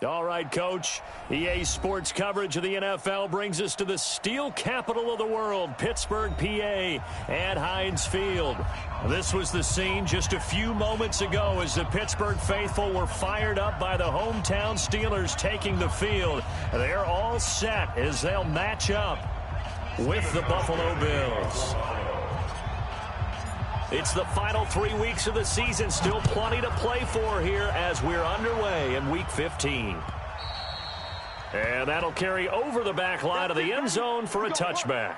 All right, Coach. EA Sports coverage of the NFL brings us to the steel capital of the world, Pittsburgh, PA, at Heinz Field. This was the scene just a few moments ago as the Pittsburgh faithful were fired up by the hometown Steelers taking the field. They're all set as they'll match up with the Buffalo Bills. It's the final 3 weeks of the season. Still plenty to play for here as we're underway in Week 15. And that'll carry over the back line of the end zone for a touchback.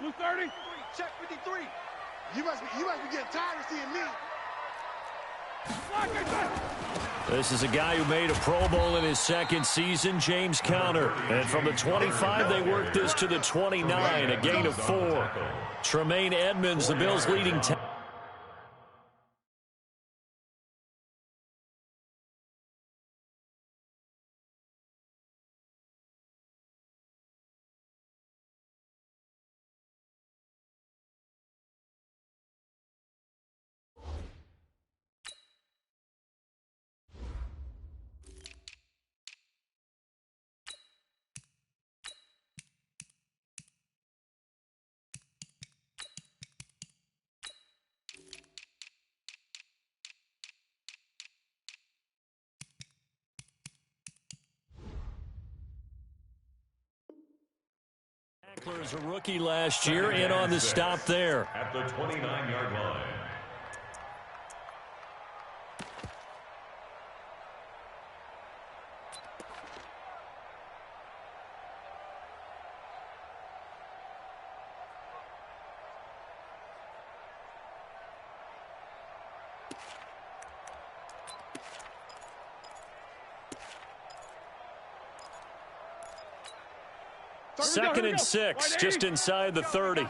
Blue 30. Check 53. You must be getting tired of seeing me. This is a guy who made a Pro Bowl in his second season, James Conner. And from the 25, they worked this to the 29, a gain of 4. Tremaine Edmonds, the Bills' leading tackle. As a rookie last year, in on the stop there. At the 29-yard line. Second and 6, just inside the 30.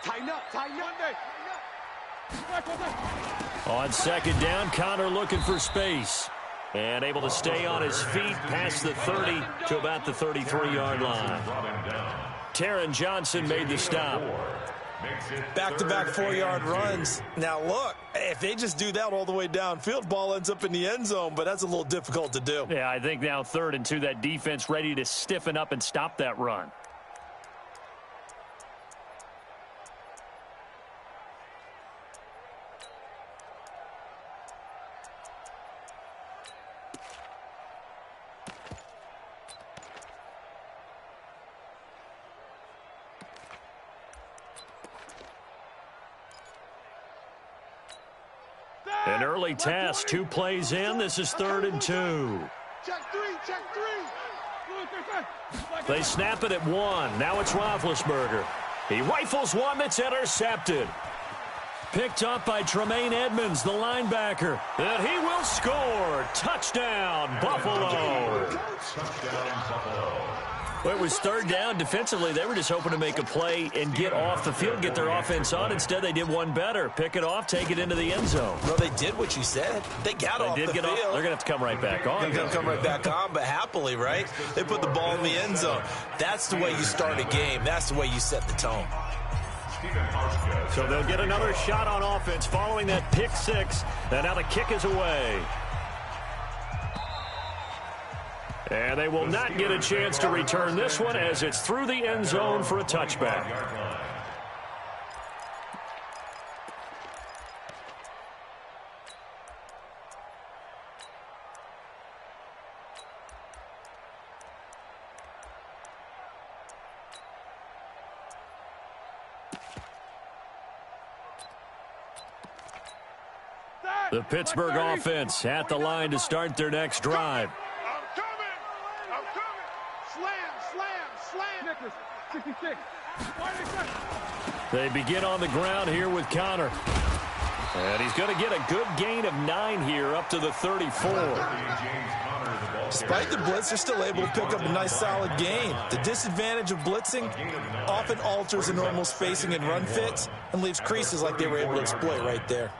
Tighten up, tighten up. On second down, Conner looking for space. And able to stay on his feet past the 30 to about the 33-yard line. Taron Johnson made the stop. Back-to-back 4-yard runs. Now, look, if they just do that all the way downfield, ball ends up in the end zone, but that's a little difficult to do. Yeah, I think now 3rd and 2, that defense ready to stiffen up and stop that run. An early task, 2 plays in. This is 3rd and 2. Check 3, check 3. They snap it at 1. Now it's Roethlisberger. He rifles one that's intercepted. Picked up by Tremaine Edmonds, the linebacker. And he will score. Touchdown, Buffalo. Touchdown, Buffalo. Well, it was 3rd down. Defensively, they were just hoping to make a play and get off the field, get their offense on. Instead, they did one better. Pick it off, take it into the end zone. Well, they did what you said. They got off the field. They're going to have to come right back on. They're going to come right back on, but happily, right? They put the ball in the end zone. That's the way you start a game. That's the way you set the tone. So they'll get another shot on offense following that pick 6. And now the kick is away. And they will not get a chance to return this one as it's through the end zone for a touchback. The Pittsburgh offense at the line to start their next drive. I'm coming. Slam. 66. They begin on the ground here with Conner. And he's going to get a good gain of 9 here up to the 34. Despite the blitz, they're still able to pick up a nice, solid gain. The disadvantage of blitzing often alters the normal spacing and run fits and leaves creases like they were able to exploit right there.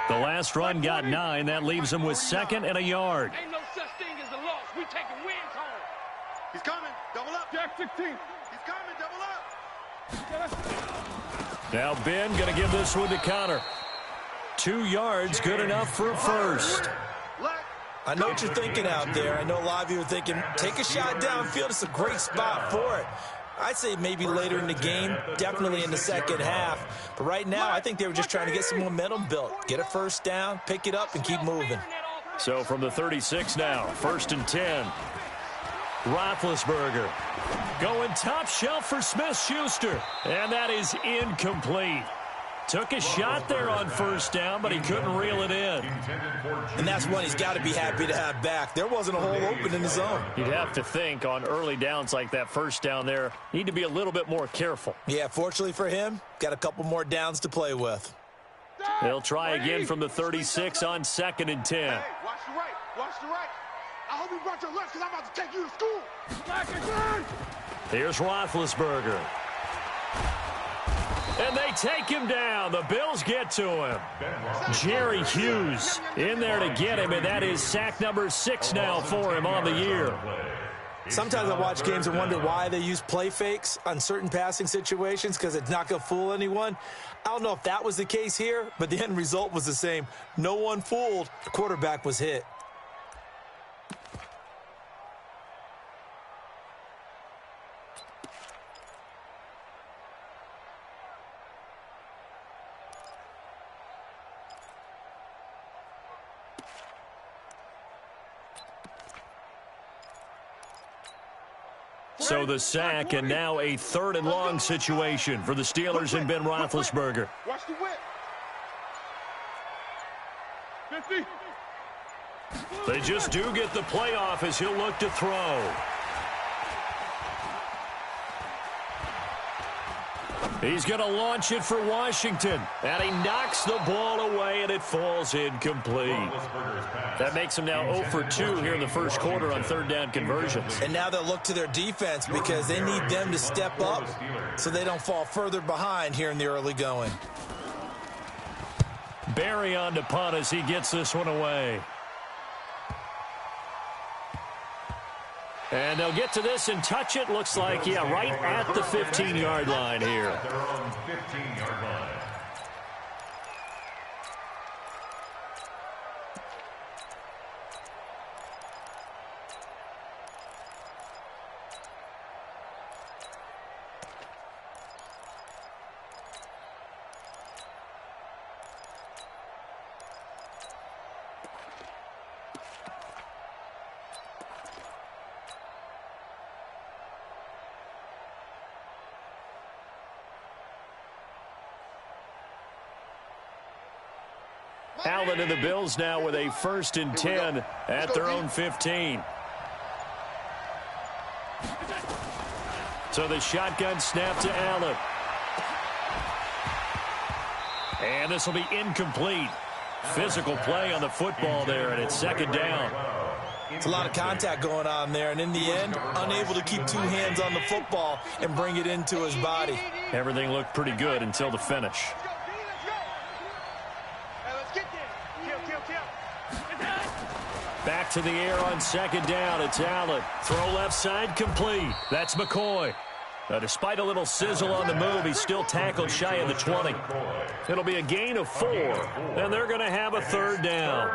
The last run got 9. That leaves them with 2nd and a yard. Ain't no such thing as a loss. We taking wins home. He's coming. Double up. Jack 16. He's coming. Double up. Now Ben going to give this one to Connor. 2 yards, good enough for a first. I know what you're thinking out there. I know a lot of you are thinking, take a shot downfield. It's a great spot for it. I'd say maybe later in the game, definitely in the second half. But right now, I think they were just trying to get some momentum built. Get a first down, pick it up, and keep moving. So from the 36 now, 1st and 10. Roethlisberger going top shelf for Smith-Schuster. And that is incomplete. Took a shot there on first down, but he couldn't reel it in. And that's one he's got to be happy to have back. There wasn't a hole open in the zone. You'd have to think on early downs like that first down there, need to be a little bit more careful. Yeah, fortunately for him, got a couple more downs to play with. They'll try again from the 36 on 2nd and 10. Hey, watch the right. Watch the right. I hope you brought your lunch because I'm about to take you to school. Here's Roethlisberger. And they take him down. The Bills get to him. Jerry Hughes in there to get him, and that is sack number 6 now for him on the year. Sometimes I watch games and wonder why they use play fakes on certain passing situations because it's not going to fool anyone. I don't know if that was the case here, but the end result was the same. No one fooled. The quarterback was hit. So the sack, and now a 3rd and long situation for the Steelers and Ben Roethlisberger. Watch the whip. 50. They just do get the playoff as he'll look to throw. He's going to launch it for Washington. And he knocks the ball away, and it falls incomplete. That makes him now 0 for 2 here in the first quarter on 3rd down conversions. And now they'll look to their defense because they need them to step up so they don't fall further behind here in the early going. Barry on to punt as he gets this one away. And they'll get to this and touch it. Looks like, yeah, right at the 15-yard line here. Their own 15-yard line. Allen and the Bills now with a 1st and 10 at their own 15. So the shotgun snap to Allen. And this will be incomplete. Physical play on the football there, and it's 2nd down. It's a lot of contact going on there, and in the end, unable to keep 2 hands on the football and bring it into his body. Everything looked pretty good until the finish. Back to the air on 2nd down. It's Allen. Throw left side complete. That's McCoy. Despite a little sizzle on the move, he's still tackled shy of the 20. It'll be a gain of 4, and they're going to have a 3rd down.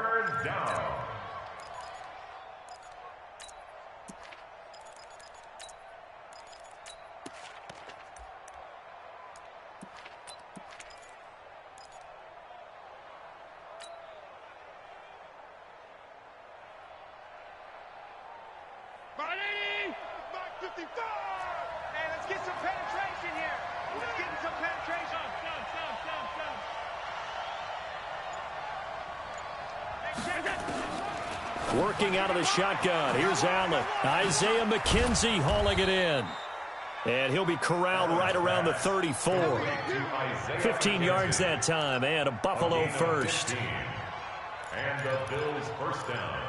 Hey, let's get some penetration here. Let's get some penetration. Working out of the shotgun. Here's Allen. Isaiah McKenzie hauling it in. And he'll be corralled right around the 34. 15 yards that time, and a Buffalo first. And the Bills' first down.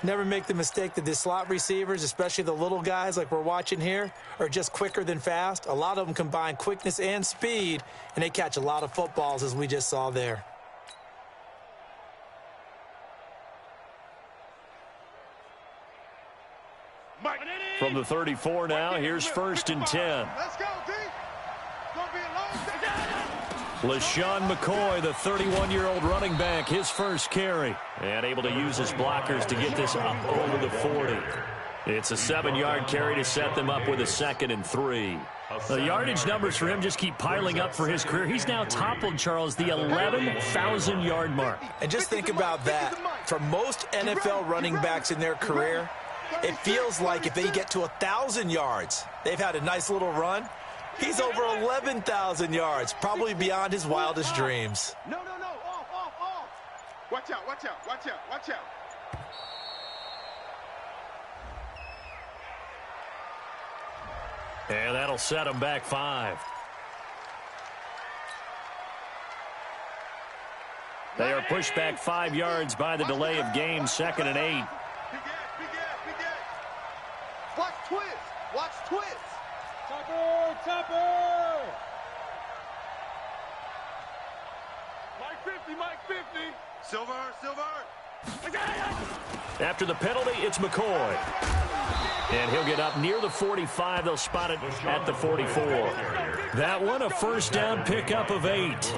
Never make the mistake that the slot receivers, especially the little guys like we're watching here, are just quicker than fast. A lot of them combine quickness and speed, and they catch a lot of footballs, as we just saw there. From the 34 now, here's 1st and 10. Let's go, D. Gonna be a long day. LeSean McCoy, the 31-year-old running back, his first carry. And able to use his blockers to get this up over the 40. It's a 7-yard carry to set them up with a 2nd and 3. The yardage numbers for him just keep piling up for his career. He's now toppled, Charles, the 11,000-yard mark. And just think about that. For most NFL running backs in their career, it feels like if they get to 1,000 yards, they've had a nice little run. He's over 11,000 yards, probably beyond his wildest dreams. No. Off. Watch out. And that'll set him back 5. They are pushed back 5 yards by the delay of game, 2nd and 8. Big ass. Watch twist. Topper. Mike 50. Silver. After the penalty, it's McCoy. And he'll get up near the 45. They'll spot it at the 44. That one, a first down pickup of 8.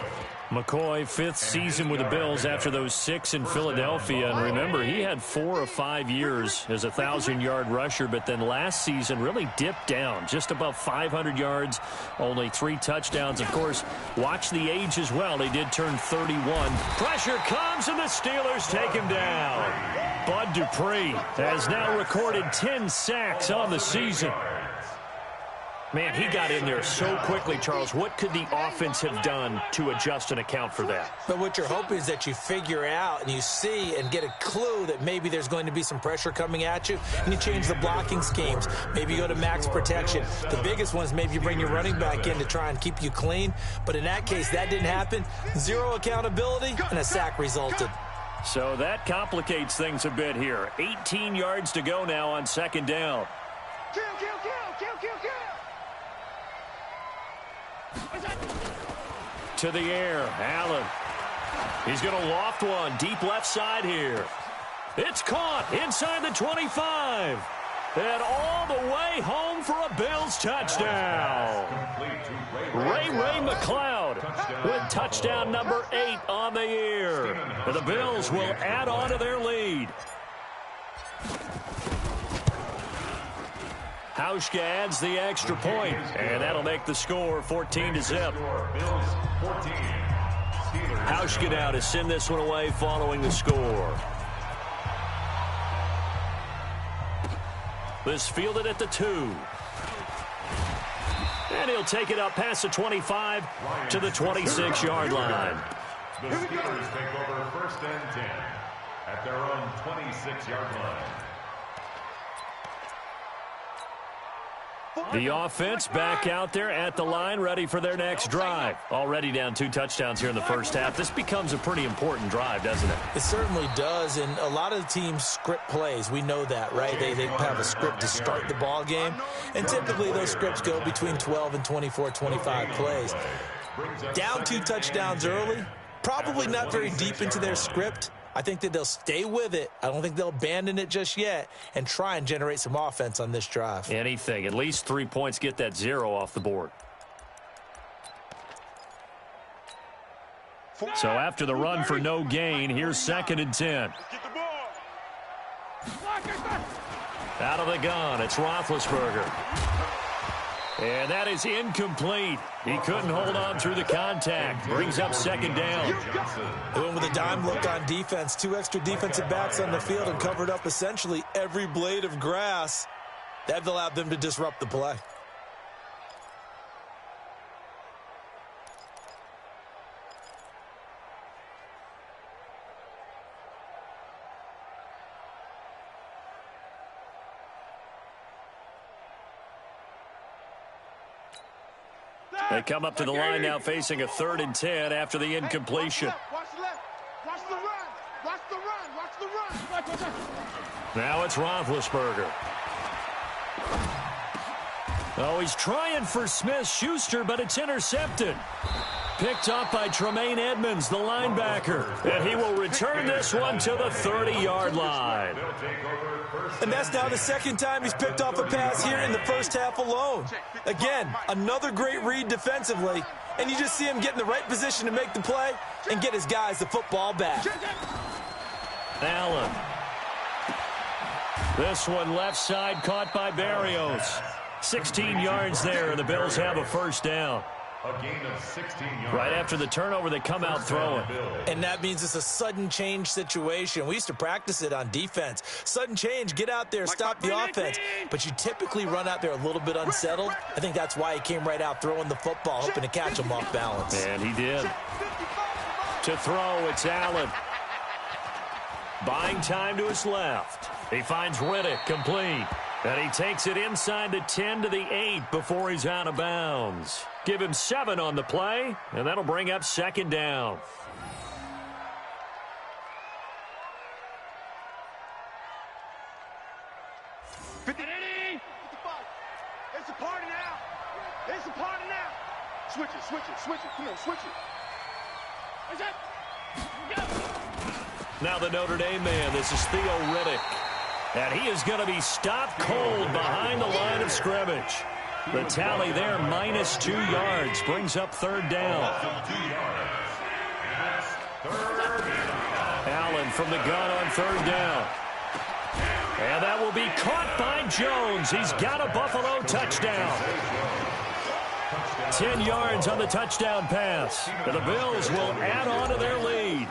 McCoy, 5th season with the Bills after those 6 in Philadelphia. And remember, he had 4 or 5 years as a 1,000-yard rusher, but then last season really dipped down, just above 500 yards, only 3 touchdowns. Of course, watch the age as well. He did turn 31. Pressure comes, and the Steelers take him down. Bud Dupree has now recorded 10 sacks on the season. Man, he got in there so quickly, Charles. What could the offense have done to adjust and account for that? But what you're hoping is that you figure out and you see and get a clue that maybe there's going to be some pressure coming at you, and you change the blocking schemes. Maybe you go to max protection. The biggest one is maybe you bring your running back in to try and keep you clean. But in that case, that didn't happen. 0 accountability, and a sack resulted. So that complicates things a bit here. 18 yards to go now on 2nd down. Kill. To the air, Allen. He's going to loft one deep left side here. It's caught inside the 25. And all the way home for a Bills touchdown. Ray McLeod with touchdown number 8 on the year. And the Bills will add on to their lead. Hauschka adds the extra point, and that'll make the score 14-0. Hauschka now to send this one away following the score. This fielded at the 2. And he'll take it up past the 25 to the 26-yard line. The Steelers take over 1st and 10 at their own 26-yard line. The offense back out there at the line, ready for their next drive. Already down 2 touchdowns here in the first half. This becomes a pretty important drive, doesn't it? It certainly does, and a lot of the teams script plays. We know that, right? They have a script to start the ball game, and typically those scripts go between 12 and 24, 25 plays. Down 2 touchdowns early, probably not very deep into their script. I think that they'll stay with it. I don't think they'll abandon it just yet and try and generate some offense on this drive. Anything. At least 3 points, get that 0 off the board. So after the run for no gain, here's 2nd and 10. Out of the gun, it's Roethlisberger. And that is incomplete. He couldn't hold on through the contact. Brings up 2nd down. They went with a dime look on defense. 2 extra defensive backs on the field and covered up essentially every blade of grass. That allowed them to disrupt the play. They come up to the line now facing a 3rd and 10 after the incompletion. Watch the left. Watch the right. Watch the run. Watch the run. Now it's Roethlisberger. Oh, he's trying for Smith-Schuster, but it's intercepted. Picked up by Tremaine Edmonds, the linebacker. And he will return this one to the 30-yard line. And that's now the second time he's picked off a pass here in the first half alone. Again, another great read defensively. And you just see him get in the right position to make the play and get his guys the football back. Allen. This one left side caught by Berrios. 16 yards there, and the Bills have a first down. A gain of 16 yards. Right after the turnover, they come out throwing. And that means it's a sudden change situation. We used to practice it on defense. Sudden change, get out there, stop the offense. But you typically run out there a little bit unsettled. I think that's why he came right out throwing the football, hoping to catch him off balance. And he did. To throw, it's Allen. Buying time to his left. He finds Riddick complete. And he takes it inside the 10 to the 8 before he's out of bounds. Give him 7 on the play, and that'll bring up second down. It's a party now. It's a party now. Switch it, switch it, switch it. Come on, switch it. Now the Notre Dame man, this is Theo Riddick. And he is going to be stopped cold behind the line of scrimmage. The tally there, -2 yards, brings up third down. Allen from the gun on third down. And that will be caught by Jones. He's got a Buffalo touchdown. 10 yards on the touchdown pass. And the Bills will add on to their lead.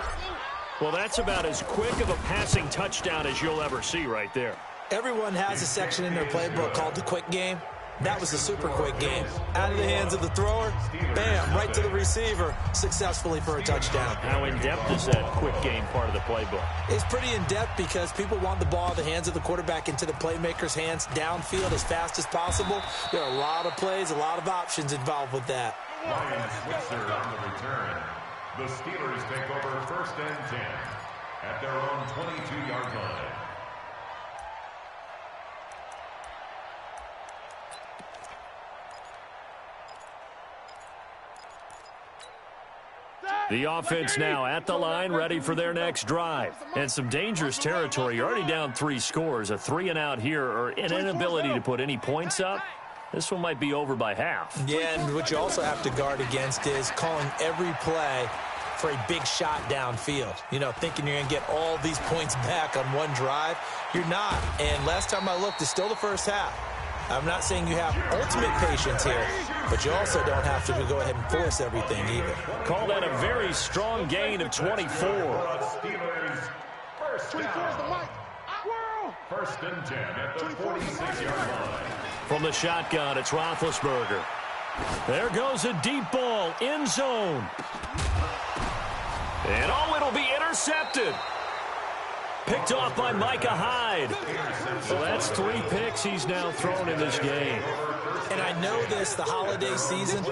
Well, that's about as quick of a passing touchdown as you'll ever see right there. Everyone has a section in their playbook called the quick game. That was a super quick game. Out of the hands of the thrower, bam, right to the receiver, successfully for a touchdown. How in-depth is that quick game part of the playbook? It's pretty in-depth because people want the ball in the hands of the quarterback into the playmaker's hands downfield as fast as possible. There are a lot of plays, a lot of options involved with that. Ryan Switzer on the return. The Steelers take over first and 10 at their own 22-yard line. The offense now at the line, ready for their next drive. And some dangerous territory. You're already down 3 scores. A 3-and-out here, or an inability to put any points up. This one might be over by half. Yeah, and what you also have to guard against is calling every play for a big shot downfield. You know, thinking you're going to get all these points back on one drive. You're not. And last time I looked, it's still the first half. I'm not saying you have ultimate patience here, but you also don't have to go ahead and force everything either. Call that a very strong gain of 24. Steelers first down. First and 10 at the 46-yard line. From the shotgun, it's Roethlisberger. There goes a deep ball, end zone. And oh, it'll be intercepted. Picked off by Micah Hyde. So that's 3 picks he's now thrown in this game. And I know this, the holiday season,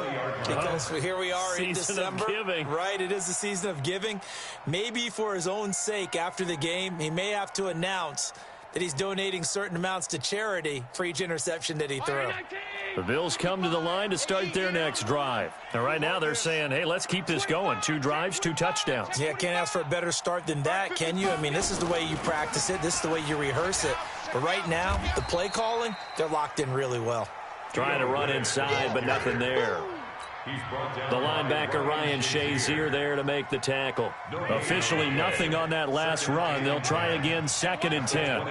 because here we are in December. Season of giving. Right, it is the season of giving. Maybe for his own sake after the game, he may have to announce that he's donating certain amounts to charity for each interception that he threw. The Bills come to the line to start their next drive. And right now they're saying, hey, let's keep this going. 2 drives, 2 touchdowns. Yeah, can't ask for a better start than that, can you? I mean, this is the way you practice it. This is the way you rehearse it. But right now, the play calling, they're locked in really well. Trying to run inside, but nothing there. The linebacker, Ryan Shazier, there to make the tackle. Officially nothing on that last run. They'll try again, 2nd and 10.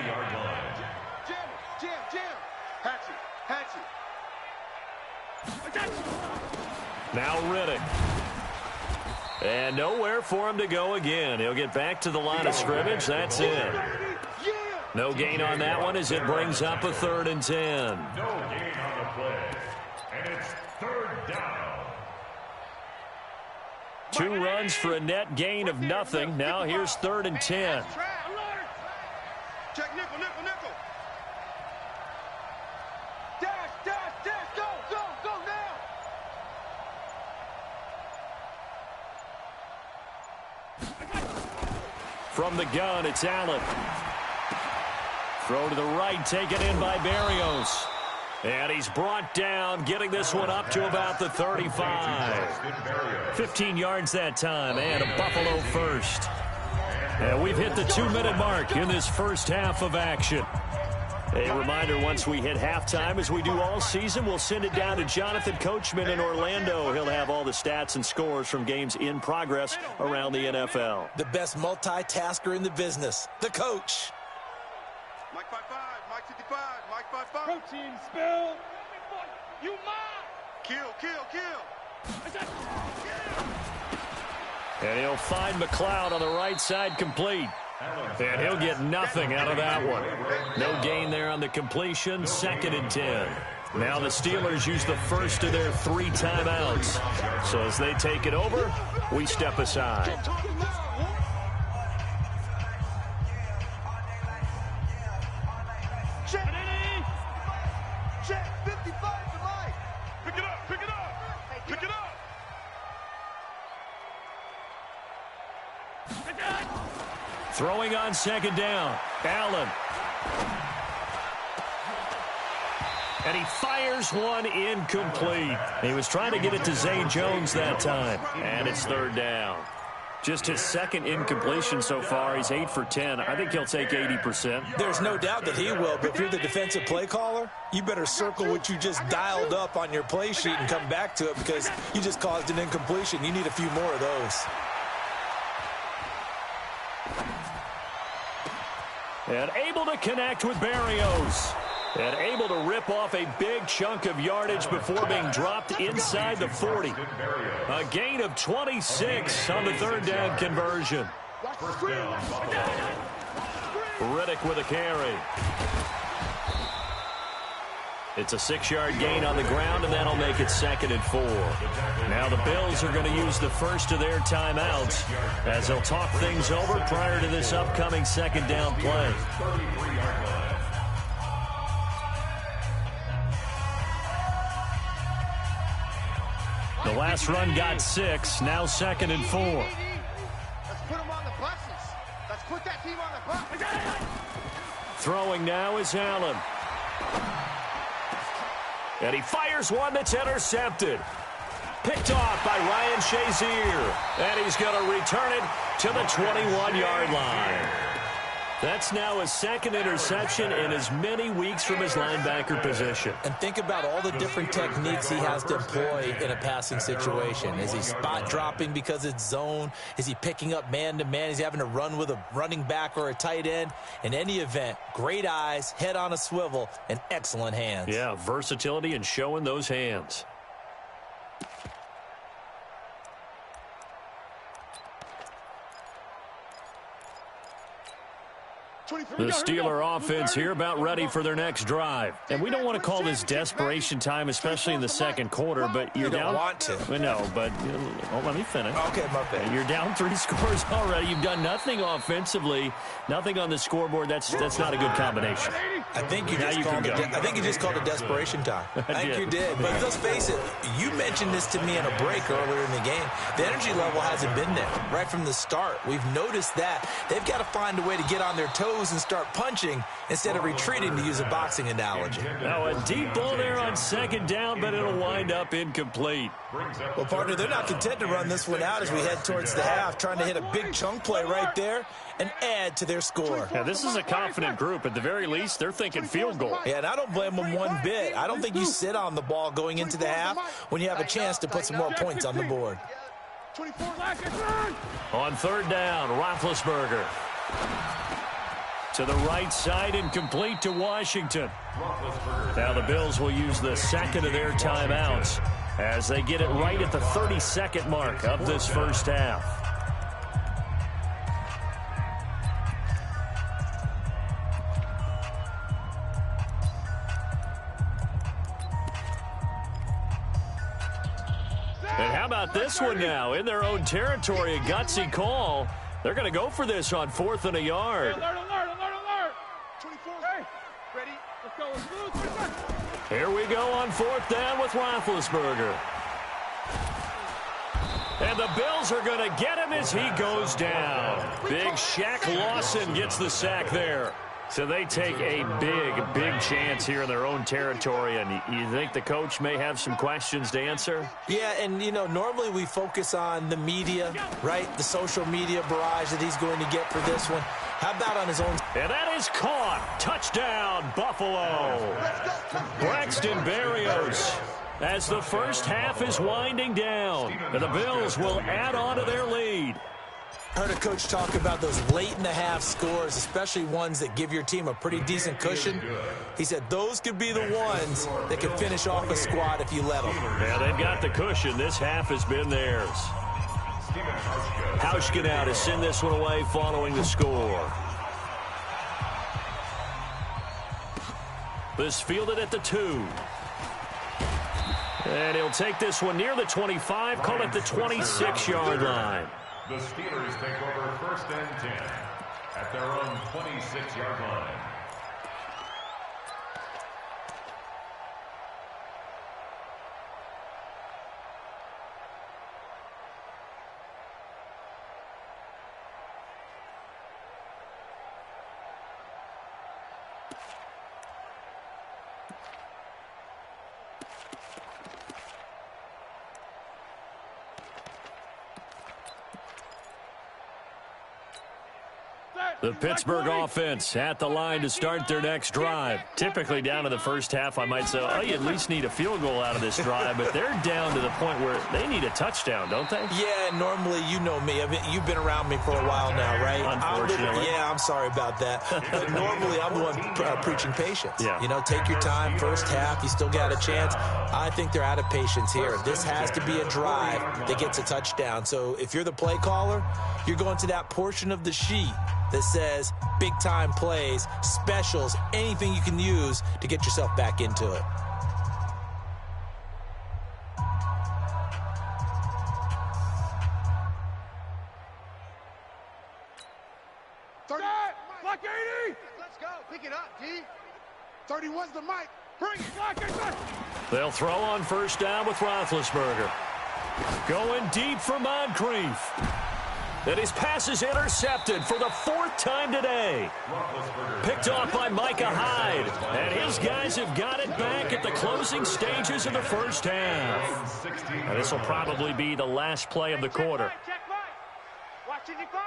Now Riddick. And nowhere for him to go again. He'll get back to the line of scrimmage. That's it. No gain on that one as it brings up a 3rd and 10. No gain on the play. And it's 3rd down. 2 runs for a net gain of nothing. Now here's 3rd and 10. Check nickel, nickel, nickel. Dash, dash, dash, go, go, go now. From the gun, it's Allen. Throw to the right, taken in by Berrios. And he's brought down, getting this one up to about the 35. 15 yards that time, and a Buffalo first. And we've hit the 2-minute mark in this first half of action. A reminder, once we hit halftime, as we do all season, we'll send it down to Jonathan Coachman in Orlando. He'll have all the stats and scores from games in progress around the NFL. The best multitasker in the business, the coach. Mike 5-5, Mike 55, Mike 5-5. Protein spill. You mine. Kill. And he'll find McLeod on the right side, complete. And he'll get nothing out of that one. No gain there on the completion. 2nd and 10. Now the Steelers use the first of their 3 timeouts. So as they take it over, we step aside. Check 55 to Mike. Pick it up. Throwing on 2nd down. Allen. And he fires one incomplete. He was trying to get it to Zay Jones that time. And it's 3rd down. Just his 2nd incompletion so far. He's 8 for 10. I think he'll take 80%. There's no doubt that he will, but if you're the defensive play caller, you better circle what you just dialed up on your play sheet and come back to it because you just caused an incompletion. You need a few more of those. And able to connect with Berrios. And able to rip off a big chunk of yardage before being dropped inside the 40. A gain of 26 on the 3rd down conversion. Riddick with a carry. It's a 6-yard gain on the ground, and that'll make it 2nd and 4. Now the Bills are going to use the first of their timeouts as they'll talk things over prior to this upcoming 2nd down play. The last run got 6, now 2nd and 4. Let's put them on the buses. Let's put that team on the bus. Throwing now is Allen. And he fires one that's intercepted. Picked off by Ryan Shazier. And he's going to return it to the 21-yard line. That's now his 2nd interception in as many weeks from his linebacker position. And think about all the different techniques he has to employ in a passing situation. Is he spot dropping because it's zone? Is he picking up man-to-man? Is he having to run with a running back or a tight end? In any event, great eyes, head on a swivel, and excellent hands. Yeah, versatility and showing those hands. The Steeler offense here about ready for their next drive. And we don't want to call this desperation time, especially in the 2nd quarter, but you're down. You don't want to. No, but let me finish. Okay, my bad. You're down 3 scores already. You've done nothing offensively, nothing on the scoreboard. That's not a good combination. I think you just called it desperation time. I think you did. But let's face it, you mentioned this to me in a break earlier in the game. The energy level hasn't been there right from the start. We've noticed that. They've got to find a way to get on their toes and start punching instead of retreating, to use a boxing analogy. Now a deep ball there on 2nd down, but it'll wind up incomplete. Well, partner, they're not content to run this one out as we head towards the half, trying to hit a big chunk play right there and add to their score. Yeah, this is a confident group. At the very least, they're thinking field goal. Yeah, and I don't blame them one bit. I don't think you sit on the ball going into the half when you have a chance to put some more points on the board. On 3rd down, Roethlisberger. To the right side and complete to Washington. Now the Bills will use the 2nd of their timeouts as they get it right at the 32nd mark of this first half. And how about this one now? In their own territory, a gutsy call. They're going to go for this on 4th and a yard. Alert. 24. Hey, ready? Let's go. Here we go on 4th down with Roethlisberger. And the Bills are going to get him as he goes down. Big Shaq Lawson gets the sack there. So they take a big chance here in their own territory. And you think the coach may have some questions to answer? Yeah, and, you know, normally we focus on the media, right? The social media barrage that he's going to get for this one. How about on his own? And that is caught. Touchdown, Buffalo. Braxton Berrios. As the first half is winding down, and the Bills will add on to their lead. Heard a coach talk about those late-in-the-half scores, especially ones that give your team a pretty decent cushion. He said those could be the ones that could finish off a squad if you let them. Yeah, they've got the cushion. This half has been theirs. Hauschka now to send this one away following the score. This fielded at the 2. And he'll take this one near the 25, call it the 26-yard line. The Steelers take over first and 10 at their own 26-yard line. The Pittsburgh offense at the line to start their next drive. Typically down to the first half, I might say, oh, you at least need a field goal out of this drive, but they're down to the point where they need a touchdown, don't they? Yeah, normally, you know me. You've been around me for a while now, right? Unfortunately. I'm sorry about that. But normally, I'm the one preaching patience. Yeah. You know, take your time. First half, you still got a chance. I think they're out of patience here. This has to be a drive that gets a touchdown. So if you're the play caller, you're going to that portion of the sheet that says big-time plays, specials, anything you can use to get yourself back into it. Block 80! Let's go. Pick it up, D. 31's the mic. Bring it. Block it. They'll throw on first down with Roethlisberger. Going deep for Moncrief. And his pass is intercepted for the 4th time today. Picked off by Micah Hyde. And his guys have got it back at the closing stages of the first half. And this will probably be the last play of the quarter. Check Mike. Watch 55.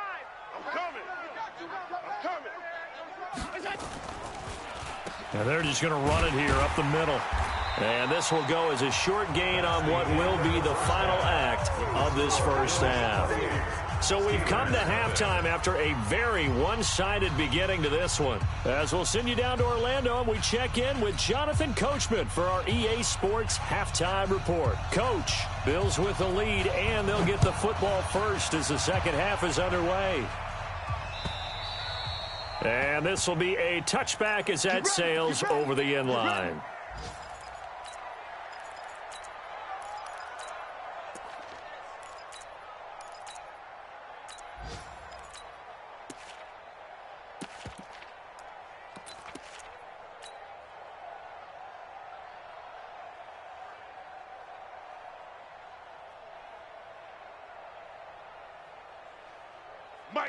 I'm coming. And they're just going to run it here up the middle. And this will go as a short gain on what will be the final act of this first half. So we've come to halftime after a very one-sided beginning to this one. As we'll send you down to Orlando, and we check in with Jonathan Coachman for our EA Sports Halftime Report. Coach, Bills with the lead, and they'll get the football first as the second half is underway. And this will be a touchback as that sails over the end line.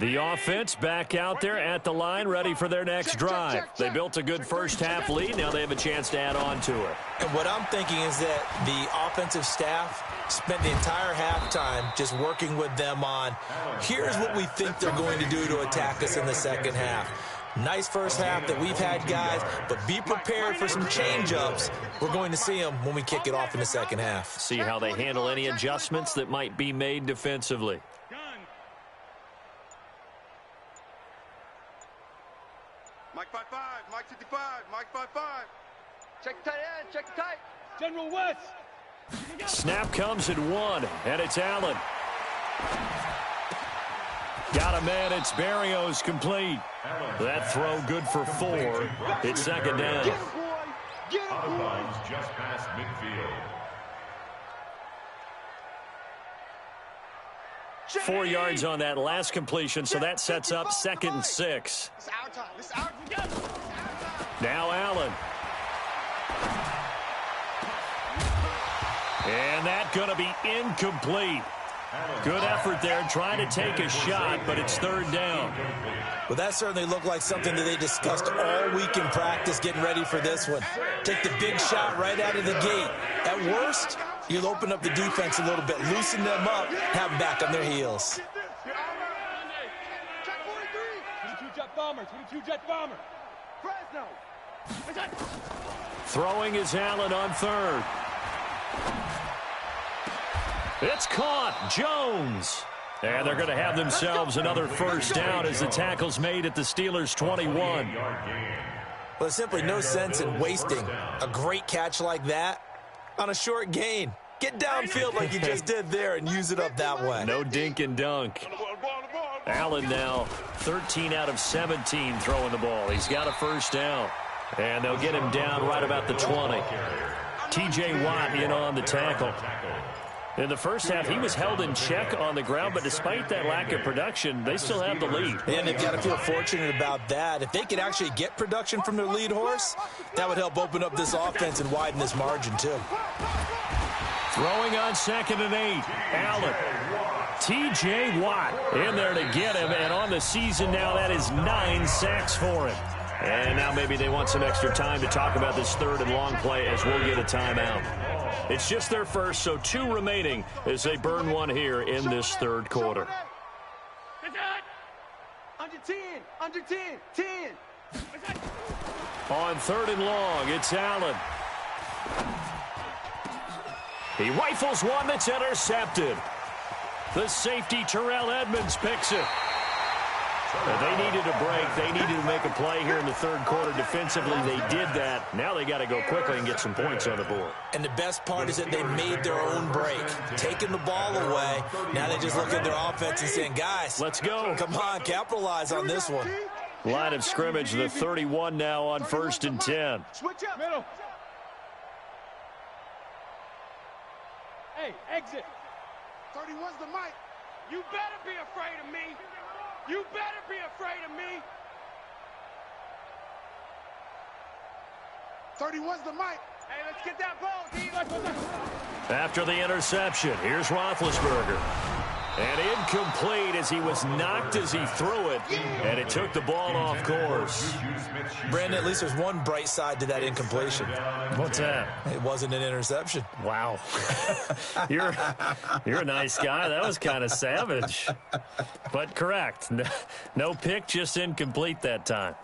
The offense back out there at the line, ready for their next drive. They built a good first half lead. Now they have a chance to add on to it. And what I'm thinking is that the offensive staff spent the entire halftime just working with them on, here's what we think they're going to do to attack us in the second half. Nice first half that we've had, guys, but be prepared for some change-ups. We're going to see them when we kick it off in the second half. See how they handle any adjustments that might be made defensively. Mike 5-5, Mike 55, Mike 5-5. Check the tight end, check the tight. General West. Snap comes at 1, and it's Allen. Got a man, it's Berrios complete. That throw good for 4. It's second down. Get him, boy. Get him, Out of boy. bounds just past midfield. 4 yards on that last completion, so that sets up 2nd and 6. It's our time. It's our time. Now Allen. And that going to be incomplete. Good effort there, trying to take a shot, but it's third down. Well, that certainly looked like something that they discussed all week in practice getting ready for this one. Take the big shot right out of the gate. At worst, you'll open up the defense a little bit, loosen them up, have them back on their heels. 22-jet bomber, 22-jet bomber. Fresno. Throwing is Allen on third. It's caught. Jones. And they're going to have themselves another first down as the tackle's made at the Steelers' 21. Well, there's simply no sense in wasting a great catch like that on a short gain. Get downfield like you just did there and use it up that way. No dink and dunk. Allen now 13 out of 17 throwing the ball. He's got a first down. And they'll get him down right about the 20. T.J. Watt in on the tackle. In the first half, he was held in check on the ground, but despite that lack of production, they still have the lead. And they've got to feel fortunate about that. If they could actually get production from their lead horse, that would help open up this offense and widen this margin, too. Throwing on 2nd and 8. Allen. T.J. Watt in there to get him, and on the season now, that is 9 sacks for him. And now maybe they want some extra time to talk about this third and long play as we'll get a timeout. It's just their first, so 2 remaining as they burn one here in this third quarter. Under 10, under 10, 10. On 3rd and long, it's Allen. He rifles one that's intercepted. The safety, Terrell Edmonds, picks it. They needed a break. They needed to make a play here in the third quarter defensively. They did that. Now they got to go quickly and get some points on the board. And the best part is that they made their own break, taking the ball away. Now they just look at their offense and saying, guys, let's go. Come on, capitalize on this one. Line of scrimmage, the 31 now on 1st and 10. Switch up. Middle. Hey, exit. 31's the mic. You better be afraid of me. You better be afraid of me. 31's the mic. Hey, let's get that ball, D. After the interception, here's Roethlisberger. And incomplete as he was knocked as he threw it, and it took the ball off course. Brandon, at least there's one bright side to that incompletion. What's that? It wasn't an interception. Wow. You're a nice guy. That was kind of savage. But correct. No pick, just incomplete that time.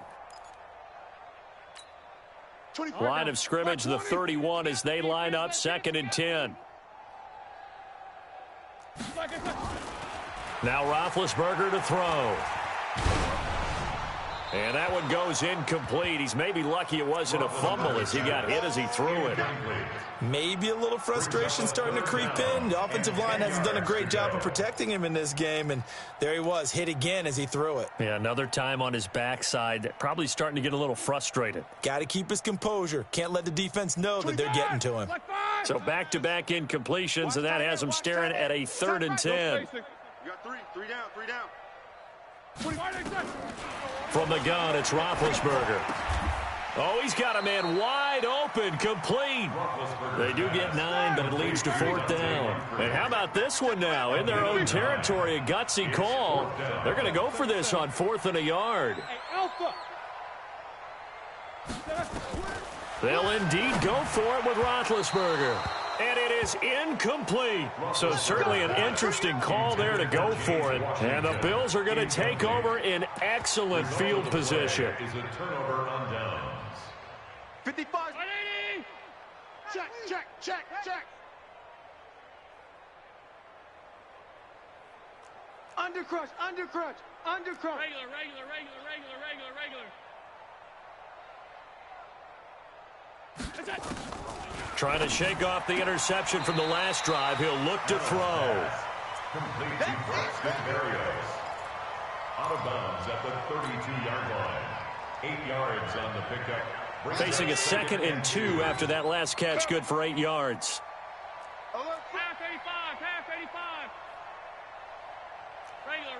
Line of scrimmage, the 31 as they line up 2nd and 10. Now Roethlisberger to throw. And that one goes incomplete. He's maybe lucky it wasn't a fumble as he got hit as he threw it. Maybe a little frustration starting to creep in. The offensive line hasn't done a great job of protecting him in this game, and there he was, hit again as he threw it. Yeah, another time on his backside, probably starting to get a little frustrated. Got to keep his composure. Can't let the defense know that they're getting to him. So back-to-back incompletions, and that has him staring at a 3rd and 10. You got three down. From the gun, it's Roethlisberger. Oh, he's got a man wide open, complete. They do get 9, but it leads to 4th down. And how about this one now? In their own territory, a gutsy call. They're going to go for this on 4th and a yard. They'll indeed go for it with Roethlisberger. And it is incomplete. So certainly an interesting call there to go for it. And the Bills are going to take over in excellent field position. Is a turnover on downs. 55. Check. Undercrush. Regular. Trying to shake off the interception from the last drive. He'll look to throw. Complete to Braxton Berrios. Out of bounds at the 32-yard line. 8 yards on the pickup. Facing a 2nd and 2 after that last catch, good for 8 yards. Half 85. Regular.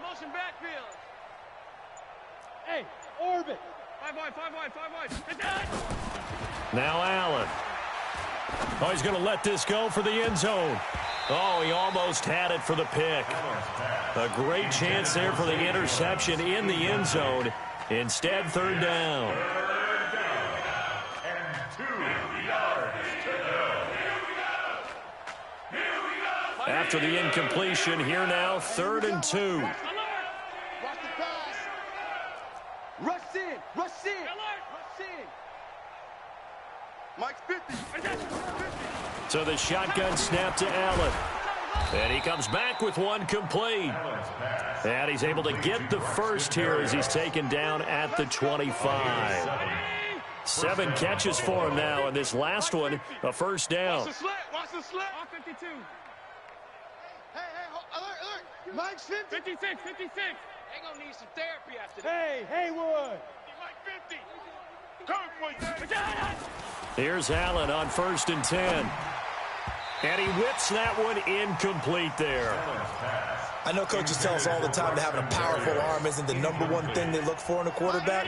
Motion backfield. Hey, orbit. 5 wide. Now Allen. Oh, he's going to let this go for the end zone. Oh, he almost had it for the pick. A great chance there for the interception in the end zone. Instead, third down. After the incompletion, here now, 3rd and 2. Watch the pass. Rush in. Rush in. Rush in. Mike's 50. So the shotgun snap to Allen. And he comes back with one complete. And he's able to get the first here as he's taken down at the 25. 7 catches for him now, and this last one, a first down. Watch the slip. Watch the slip. 52. Hey, alert. Mike's 50. 56. They gonna need some therapy after that. Hey, Haywood. Mike 50. Come for you. Here's Allen on 1st and 10. And he whips that one incomplete there. I know coaches tell us all the time that having a powerful arm isn't the #1 thing they look for in a quarterback.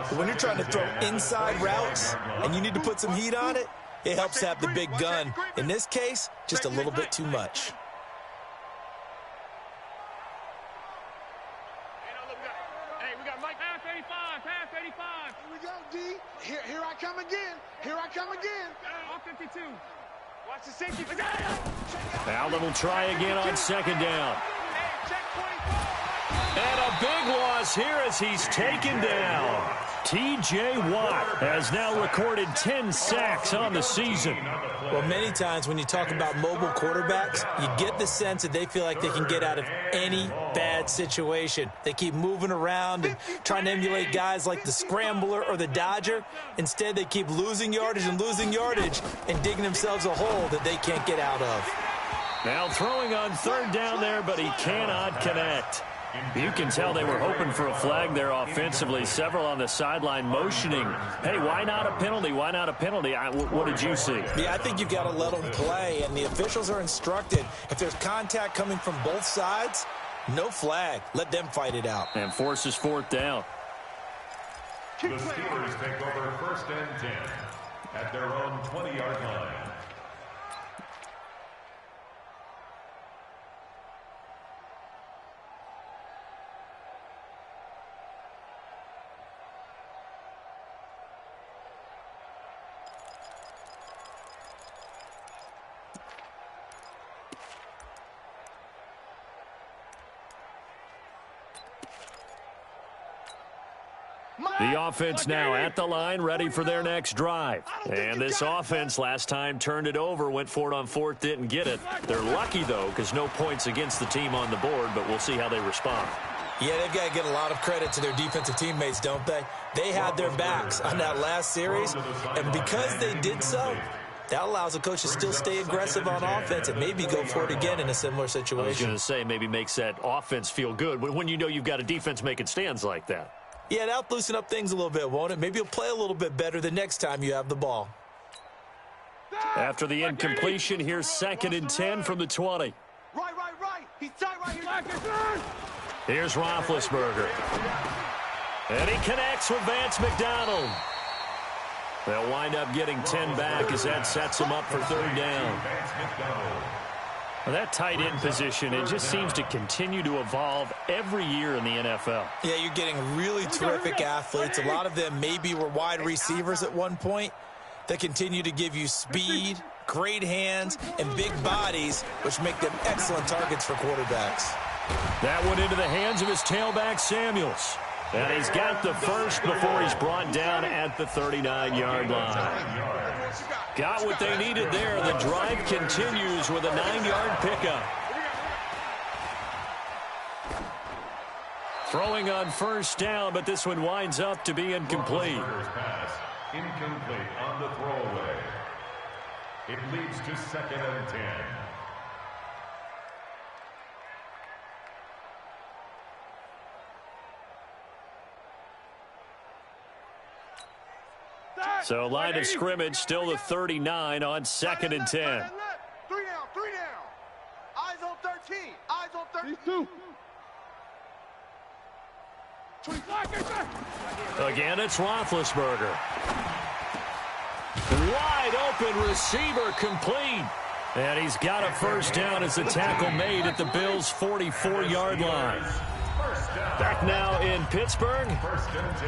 But when you're trying to throw inside routes and you need to put some heat on it, it helps to have the big gun. In this case, just a little bit too much. Hey, we got Mike. Pass 85. Here we go, D. Here I come again. All 52. Watch the safety. Allen will try again on 2nd down. And a big loss here as he's taken down. T.J. Watt has now recorded 10 sacks on the season. Well, many times when you talk about mobile quarterbacks, you get the sense that they feel like they can get out of any bad situation. They keep moving around and trying to emulate guys like the Scrambler or the Dodger. Instead, they keep losing yardage and digging themselves a hole that they can't get out of. Now throwing on 3rd down there, but he cannot connect. You can tell they were hoping for a flag there offensively. Several on the sideline motioning. Hey, why not a penalty? Why not a penalty? What did you see? Yeah, I think you've got to let them play, and the officials are instructed. If there's contact coming from both sides, no flag. Let them fight it out. And forces 4th down. The Steelers take over 1st and 10 at their own 20-yard line. The offense now at the line, ready for their next drive. And this offense last time turned it over, went for it on 4th, didn't get it. They're lucky, though, because no points against the team on the board, but we'll see how they respond. Yeah, they've got to get a lot of credit to their defensive teammates, don't they? They had their backs on that last series, and because they did so, that allows the coach to still stay aggressive on offense and maybe go for it again in a similar situation. I was going to say, maybe makes that offense feel good when you know you've got a defense making stands like that. Yeah, that'll loosen up things a little bit, won't it? Maybe you'll play a little bit better the next time you have the ball. After the incompletion, here's 2nd and 10 from the 20. Right. He's tight right here. Here's Roethlisberger. And he connects with Vance McDonald. They'll wind up getting 10 back as that sets him up for 3rd down. Well, that tight end position, it just seems to continue to evolve every year in the NFL. Yeah, you're getting really terrific athletes. A lot of them maybe were wide receivers at one point. They continue to give you speed, great hands, and big bodies, which make them excellent targets for quarterbacks. That went into the hands of his tailback, Samuels. And he's got the first before he's brought down at the 39-yard line. Got what they needed there. The drive continues with a 9-yard pickup. Throwing on 1st down, but this one winds up to be incomplete. Pass incomplete on the throwaway. It leads to 2nd and 10. So line of scrimmage still the 39 on 2nd and 10. 3 down. Eyes on 13. Eyes on 13. Again, it's Roethlisberger. The Wide open receiver complete. And he's got a first down as the tackle made at the Bills' 44-yard line. Back now in Pittsburgh.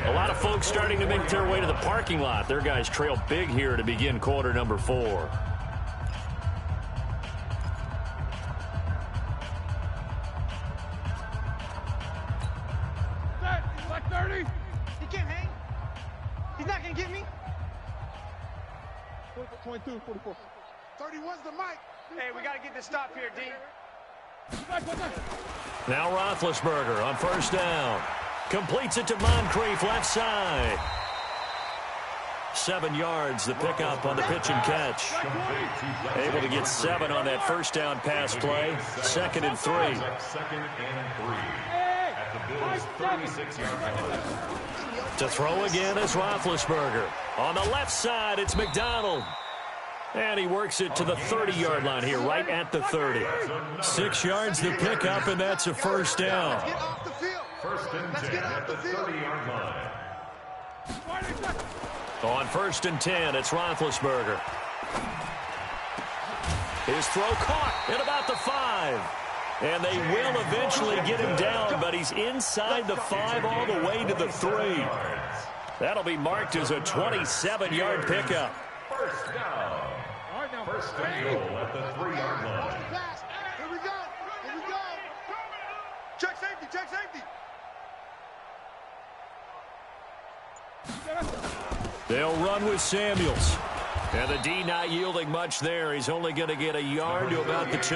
A lot of folks starting to make their way to the parking lot. Their guys trail big here to begin quarter number 4. Like 30. He can't hang. He's not going to get me. 22, 44. 31's the mic. Hey, we got to get this stop here, D. Now Roethlisberger on first down. Completes it to Moncrief, left side. 7 yards, the pickup on the pitch and catch. Able to get 7 on that first down pass play. 2nd and 3. 2nd and 3. At the Bills' 36-yard line. To throw again is Roethlisberger. On the left side, it's McDonald. And he works it to the 30-yard line here, right at the 30. 6 yards the pickup, and that's a first down. First and 10 at the 30-yard line. On first and 10, it's Roethlisberger. His throw caught at about the 5. And they will eventually get him down, but he's inside the 5 all the way to the 3. That'll be marked as a 27-yard pickup. First down. First and goal at the 3-yard line. Here we go. Here we go. Check safety. Check safety. They'll run with Samuels. And the D not yielding much there. He's only going to get a yard to about the 2.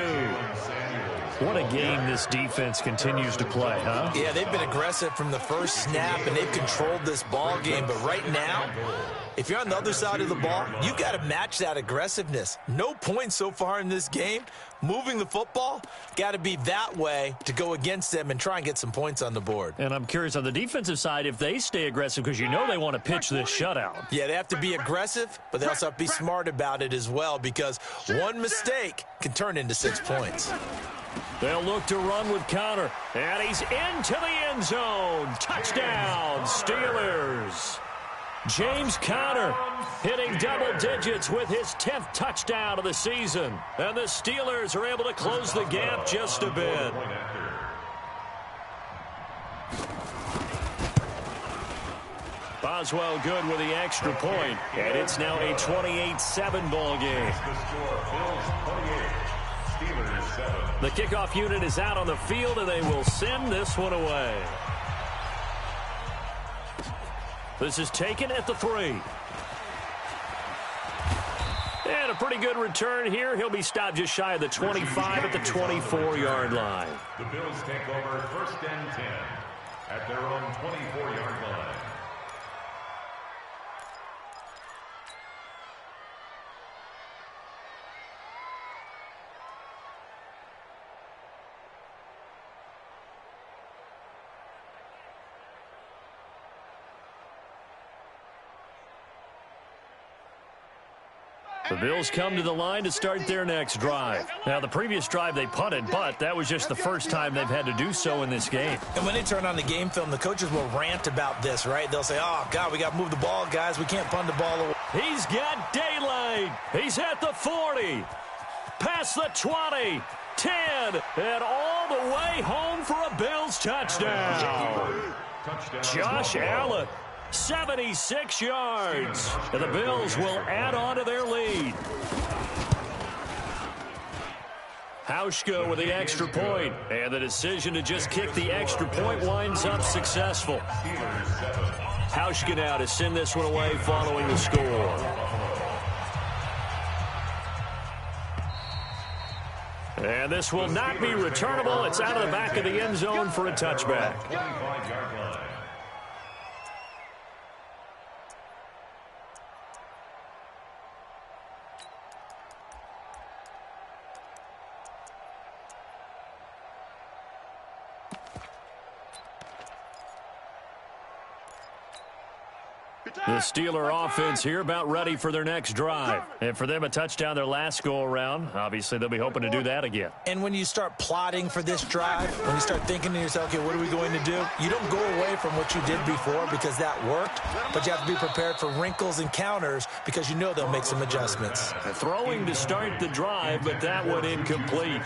What a game this defense continues to play, huh? Yeah, they've been aggressive from the first snap, and they've controlled this ball game. But right now, if you're on the other side of the ball, you got to match that aggressiveness. No points so far in this game. Moving the football, got to be that way to go against them and try and get some points on the board. And I'm curious on the defensive side if they stay aggressive, because you know they want to pitch this shutout. Yeah, they have to be aggressive, but they also have to be smart about it as well, because one mistake can turn into 6 points. They'll look to run with Conner, and he's into the end zone. Touchdown, Steelers. James Conner hitting double digits with his 10th touchdown of the season. And the Steelers are able to close the gap just a bit. Boswell good with the extra point, and it's now a 28-7 ball game. The score, Bills 28, Steelers 7. The kickoff unit is out on the field, and they will send this one away. This is taken at the 3. And a pretty good return here. He'll be stopped just shy of the 25 at the 24-yard line. The Bills take over first and 10 at their own 24-yard line. The Bills come to the line to start their next drive. Now, the previous drive they punted, but that was just the first time they've had to do so in this game. And when they turn on the game film, the coaches will rant about this, right? They'll say, oh, God, we got to move the ball, guys. We can't punt the ball away. He's got daylight. He's at the 40. Past the 20. 10. And all the way home for a Bills touchdown. Josh Allen. 76 yards. And the Bills will add on to their lead. Hauschka with the extra point. And the decision to just kick the extra point winds up successful. Hauschka now to send this one away following the score. And this will not be returnable. It's out of the back of the end zone for a touchback. 25-yard line. The Steeler offense here about ready for their next drive. And for them, a touchdown their last go-around. Obviously, they'll be hoping to do that again. And when you start plotting for this drive, when you start thinking to yourself, okay, what are we going to do? You don't go away from what you did before because that worked, but you have to be prepared for wrinkles and counters because you know they'll make some adjustments. Throwing to start the drive, but that one incomplete.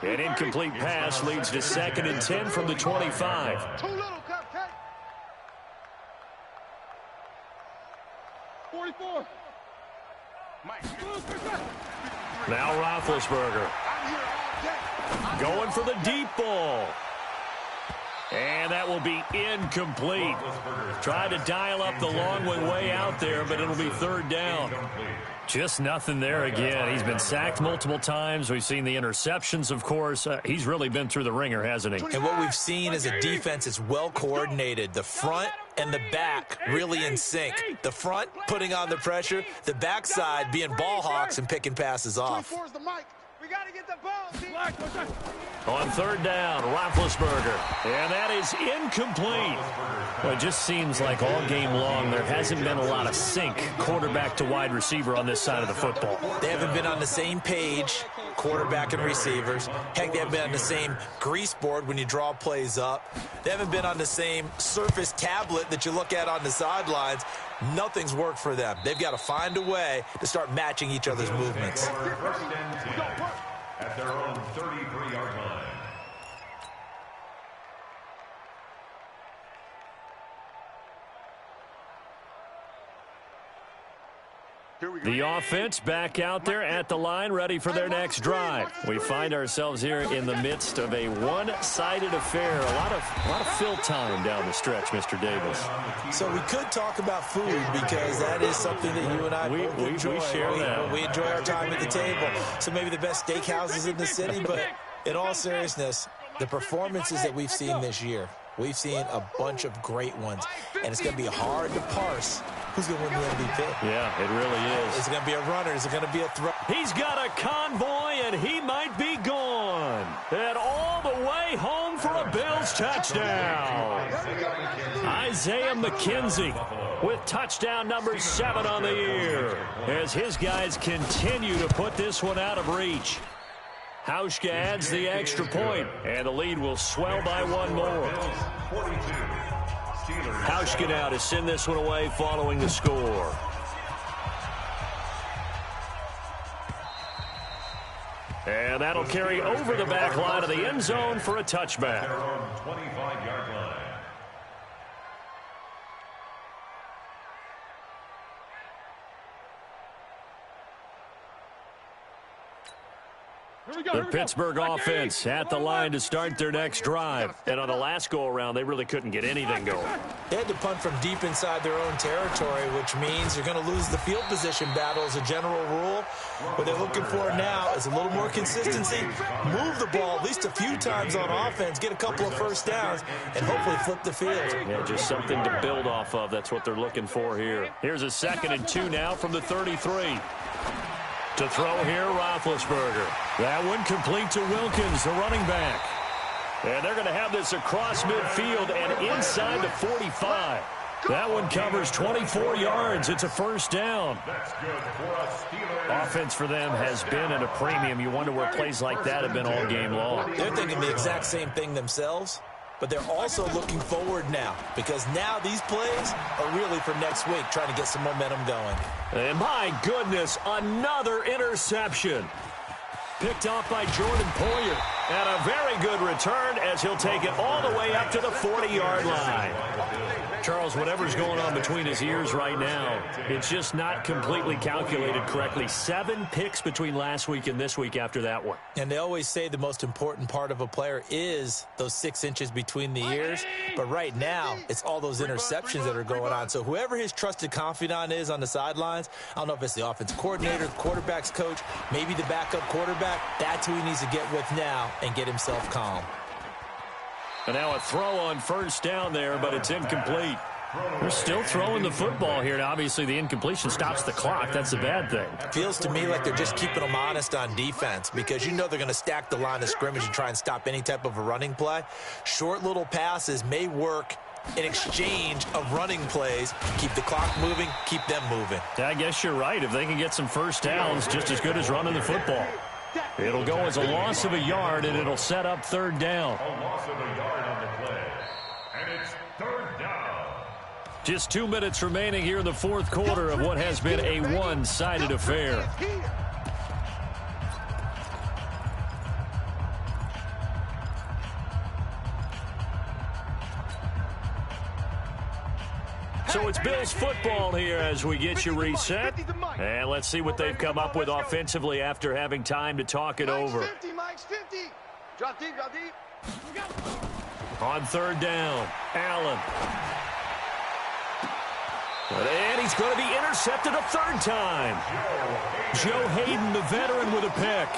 An incomplete pass leads to 2nd and 10 from the 25. Too little, Cupcake. 44. Now Roethlisberger going for the deep ball. And that will be incomplete. Tried to dial up the long one way out there, but it'll be 3rd down. Just nothing there again. He's been sacked multiple times. We've seen the interceptions, of course. He's really been through the ringer, hasn't he? And what we've seen is a defense that's well coordinated. The front and the back really in sync. The front putting on the pressure, the backside being ball hawks and picking passes off. We got to get the ball. On 3rd down, Roethlisberger. And that is incomplete. Well, it just seems like all game long there hasn't been a lot of sync quarterback to wide receiver on this side of the football. They haven't been on the same page, quarterback and receivers. Heck, they haven't been on the same grease board when you draw plays up. They haven't been on the same Surface tablet that you look at on the sidelines. Nothing's worked for them. They've got to find a way to start matching each other's movements. 1st and 10 at their own 33-yard line. The offense back out there at the line, ready for their next drive. We find ourselves here in the midst of a one-sided affair. A lot of fill time down the stretch, Mr. Davis. So we could talk about food because that is something that you and I both enjoy. We share that. We enjoy our time at the table. So maybe the best steakhouses in the city, but in all seriousness, the performances that we've seen this year, we've seen a bunch of great ones, and it's going to be hard to parse who's going to win the MVP. Yeah, it really is. Is it going to be a runner? Is it going to be a throw? He's got a convoy, and he might be gone. And all the way home for a Bills touchdown. Isaiah McKenzie with touchdown number 7 on the year as his guys continue to put this one out of reach. Hauschka adds the extra point, and the lead will swell by 1 more. Hauschka now to send this one away following the score. And that'll carry over the back line of the end zone for a touchback. 25-yard line. The Pittsburgh offense at the line to start their next drive. And on the last go-around, they really couldn't get anything going. They had to punt from deep inside their own territory, which means you're going to lose the field position battle as a general rule. What they're looking for now is a little more consistency, move the ball at least a few times on offense, get a couple of first downs, and hopefully flip the field. Yeah, just something to build off of. That's what they're looking for here. Here's a 2nd and 2 now from the 33. To throw here, Roethlisberger. That one complete to Wilkins, the running back. And they're going to have this across midfield and inside the 45. That one covers 24 yards. It's a 1st down. That's good for a Steelers. Offense for them has been at a premium. You wonder where plays like that have been all game long. They're thinking the exact same thing themselves, but they're also looking forward now because now these plays are really for next week, trying to get some momentum going. And my goodness, another interception. Picked off by Jordan Poyer. And a very good return as he'll take it all the way up to the 40-yard line. Charles, whatever's going on between his ears right now, it's just not completely calculated correctly. 7 picks between last week and this week after that one. And they always say the most important part of a player is those 6 inches between the ears. But right now, it's all those interceptions that are going on. So whoever his trusted confidant is on the sidelines, I don't know if it's the offensive coordinator, the quarterback's coach, maybe the backup quarterback, that's who he needs to get with now and get himself calm. And now a throw on 1st down there, but it's incomplete. They're still throwing the football here. Now, obviously, the incompletion stops the clock. That's a bad thing. Feels to me like they're just keeping them honest on defense because you know they're going to stack the line of scrimmage and try and stop any type of a running play. Short little passes may work in exchange of running plays. Keep the clock moving, keep them moving. I guess you're right. If they can get some first downs, just as good as running the football. It'll go as a loss of a yard, and it'll set up third down. A loss of a yard on the play. And it's third down. Just 2 minutes remaining here in the fourth quarter of what has been a one-sided affair. So it's Bills football here as we get you reset. And let's see what they've come up with offensively after having time to talk it over. Mike's 50. Drop deep, drop deep. On third down, Allen. And he's going to be intercepted a third time. Joe Hayden, the veteran, with a pick.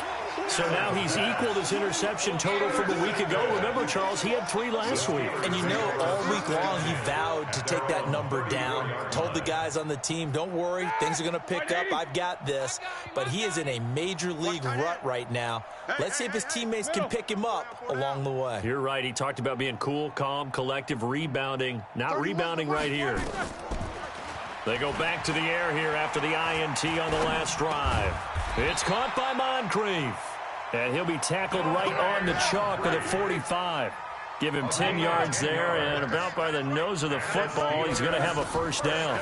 So now he's equaled his interception total from a week ago. Remember, Charles, he had 3 last week. And you know, all week long he vowed to take that number down. Told the guys on the team, don't worry, things are going to pick up. I've got this. But he is in a major league rut right now. Let's see if his teammates can pick him up along the way. You're right. He talked about being cool, calm, collective, rebounding. Not rebounding right here. They go back to the air here after the INT on the last drive. It's caught by Moncrief. And he'll be tackled right on the chalk of the 45. Give him 10 yards there, and about by the nose of the football, he's going to have a first down.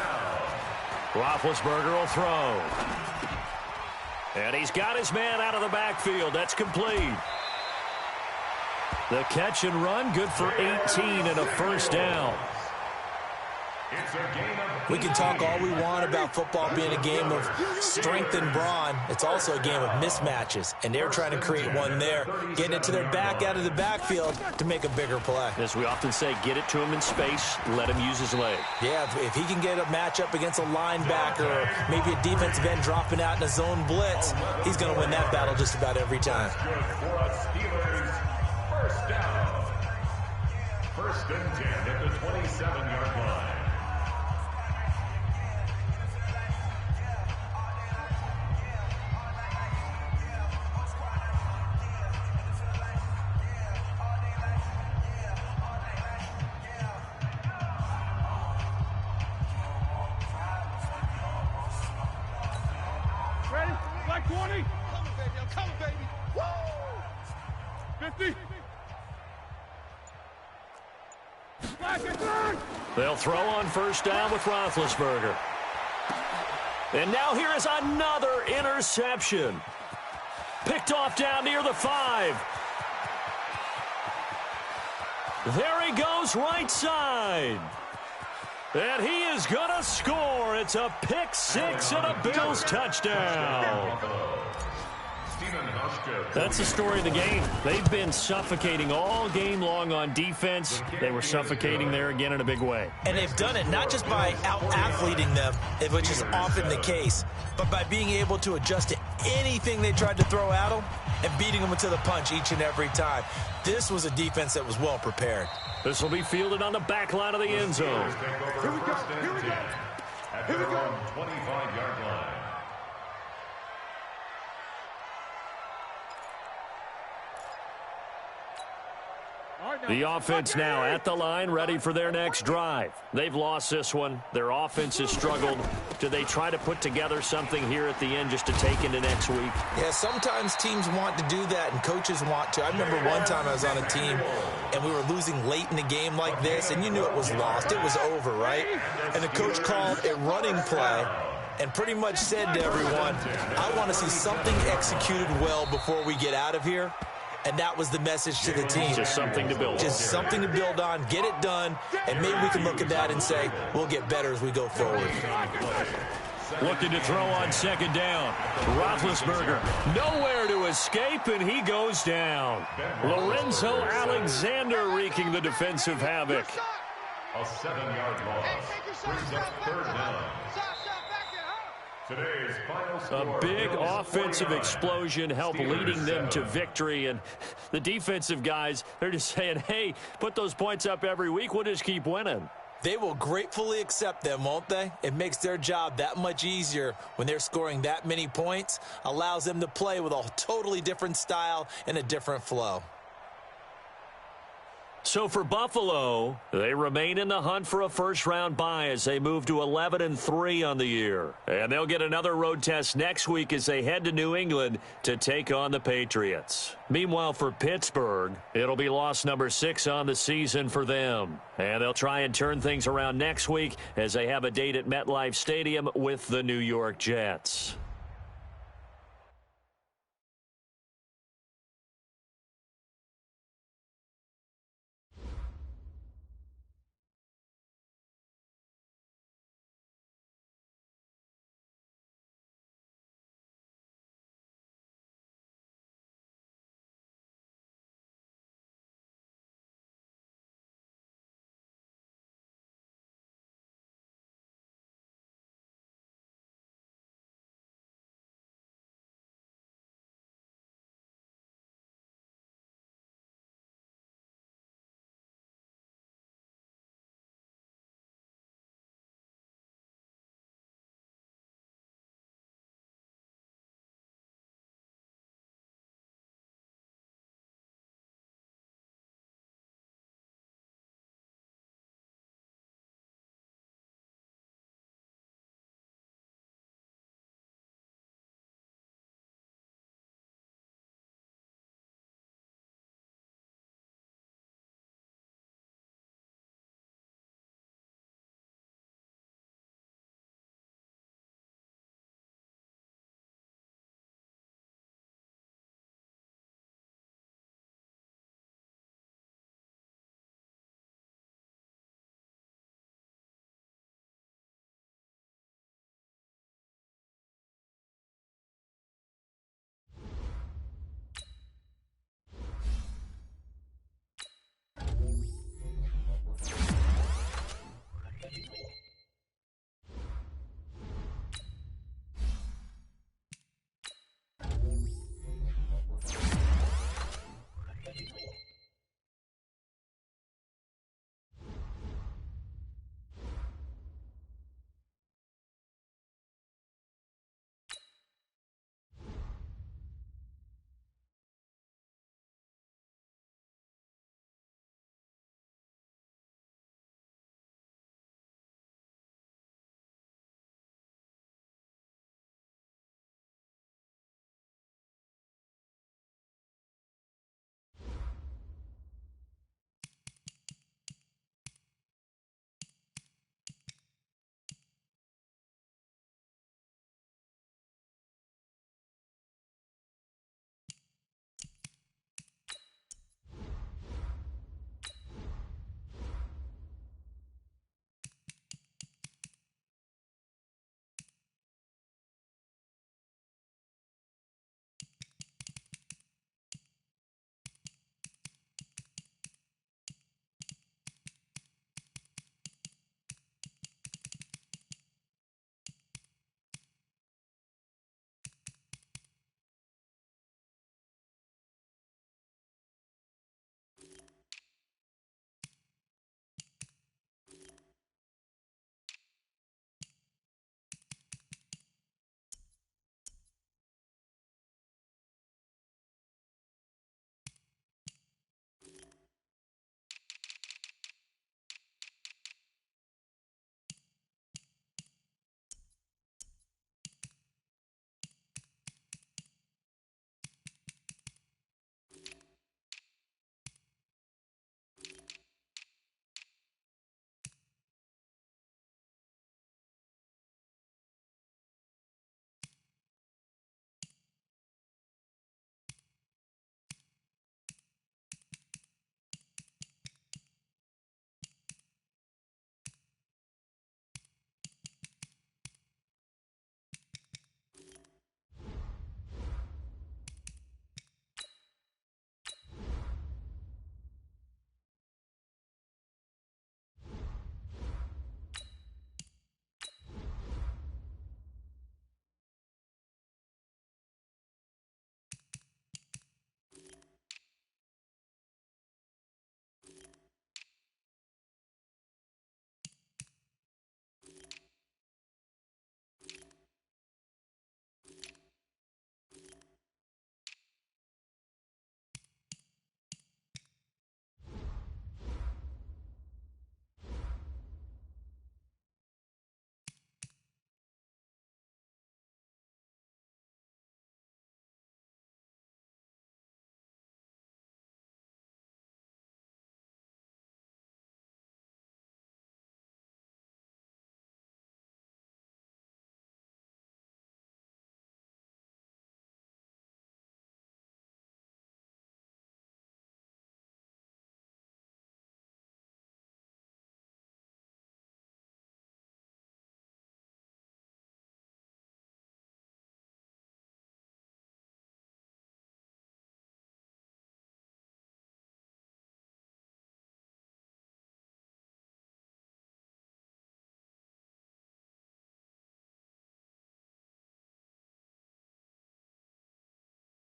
Roethlisberger will throw. And he's got his man out of the backfield. That's complete. The catch and run, good for 18 and a first down. We can talk all we want about football being a game of strength and brawn. It's also a game of mismatches, and they're trying to create one there, getting it to their back out of the backfield to make a bigger play. As we often say, get it to him in space, let him use his leg. Yeah, if he can get a matchup against a linebacker or maybe a defensive end dropping out in a zone blitz, he's going to win that battle just about every time. First down. First and 10 at the 27-yard line. Ready? Black 20. Coming, baby. I'm coming, baby. Woo! 50. Black and third. They'll throw on first down with Roethlisberger. And now here is another interception. Picked off down near the 5. There he goes, right side. And he is going to score. It's a pick 6 and a Bills touchdown. That's the story of the game. They've been suffocating all game long on defense. They were suffocating there again in a big way. And they've done it not just by out-athleting them, which is often the case, but by being able to adjust to anything they tried to throw at them and beating them to the punch each and every time. This was a defense that was well prepared. This will be fielded on the back line of the end zone. Here we go. Here we go. At their own 25-yard line. The offense now at the line, ready for their next drive. They've lost this one. Their offense has struggled. Do they try to put together something here at the end just to take into next week? Yeah, sometimes teams want to do that and coaches want to. I remember one time I was on a team and we were losing late in the game like this, and you knew it was lost. It was over, right? And the coach called a running play and pretty much said to everyone, I want to see something executed well before we get out of here. And that was the message to the team. Just something to build on. Just something to build on, get it done, and maybe we can look at that and say, we'll get better as we go forward. Looking to throw on second down. Roethlisberger nowhere to escape, and he goes down. Lorenzo Alexander wreaking the defensive havoc. A 7-yard loss brings up third down. Today's final score. A big offensive explosion helped leading them to victory, and the defensive guys, they're just saying, hey, put those points up every week, we'll just keep winning. They will gratefully accept them, won't they? It makes their job that much easier when they're scoring that many points, allows them to play with a totally different style and a different flow. So for Buffalo, they remain in the hunt for a first-round bye as they move to 11-3 on the year. And they'll get another road test next week as they head to New England to take on the Patriots. Meanwhile, for Pittsburgh, it'll be loss number 6 on the season for them. And they'll try and turn things around next week as they have a date at MetLife Stadium with the New York Jets.